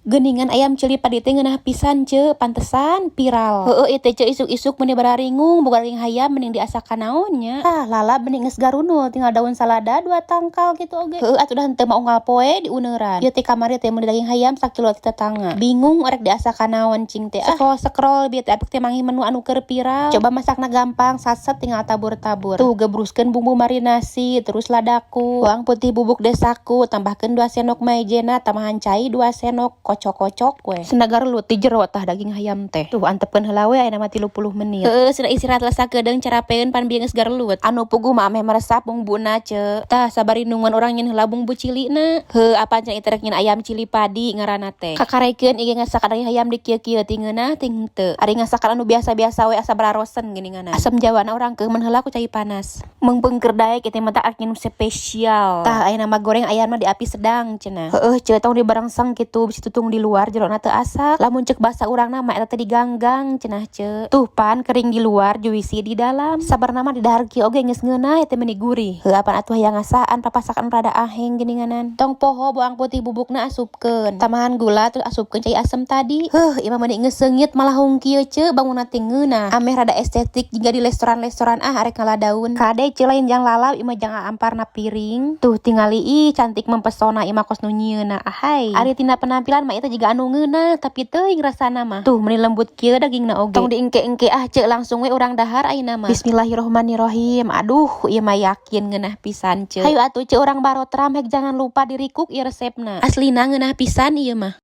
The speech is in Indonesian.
Geningan ayam cili padi teh ngeunah pisan ce, pantesan viral. Heueuh ieu teh ce isuk-isuk meuni bararingung, boga ring hayam mending diasakan naonnya. Lala bening geus garunul, tinggal daun salada 2 tangkal gitu oge. Heueuh atuh dah henteu mah unggal poe diuneuran. Ieu teh kamari teh meuni daging hayam sakilo ti tetangga. Bingung orek diasakan naon cing teh. Scroll bieu teh apik teh manggih menu anu keur viral. Coba masakna gampang, satset tinggal tabur-tabur. Tuh gebruskeun bumbu marinasi, terus ladaku, bawang putih bubuk desaku, tambahkeun 2 sendok maizena, tambahan cai 2 sendok, kocok-kocok we. Senagar lu ti jero tah daging hayam teh. Tuh antepkeun heula we ayeuna mah 30 menit. Cenah istirahat lesa kedeung carapeun pan bieu geus garlut. Anu puguh mah ameh meresap bumbuna ce. Tah sabari nungguan urang nyeun heula bumbu cilina. Apa cenah ieu rek nyeun ayam cili padi ngaranna teh. Kakarekeun ieu ngasakan daging hayam di kieu-kieu ting ngeunah ting henteu. Ari ngasakan anu biasa-biasa we asa bararosen geuninganna. Asam jawana urang keuman heula ku cai panas. Meungpeung daek ieu teh mah tak nginum spesial. Tah ayeuna mah goreng ayam mah di api sedang cenah. Ce tong dibarangsang kitu bisi tutung di luar jerona teu asak. Lamun ceuk basa urangna mah eta teh diganggang cenah ce. Tuh pan kering di luar juisi di dalam. Sabarna mah di dahar kieu oge geus ngeunah eta meuni gurih. Pan atuh hayang ngasaan papasakan rada aheng geuninganan. Tong poho bawang putih bubukna asupkeun. Tambahan gula terus asupkeun cai asem tadi. Ieu mah meuni geus seungit malah hung kieu ce bangunna teh ngeunah. Ameh rada estetik jika di restoran-restoran arek ngaladaun. Kade ce lain jang lalap ieu mah jang amparna piring. Tuh tingali cantik mempesona ieu mah kos nu nyieunna. Ahai. Ari tina penampilan mah eta jiga anu ngeunah tapi teuing rasana mah. Tuh meuni lembut kieu dagingna oge. Tong diengke-engke ce langsung we urang dahar ayeuna mah. Bismillahirrohmanirrohim. Aduh ieu mah yakin ngeunah pisan ce. Hayu atuh ce urang barotram hek jangan lupa dirikuk ieu resepna. Aslina ngeunah pisan ieu mah.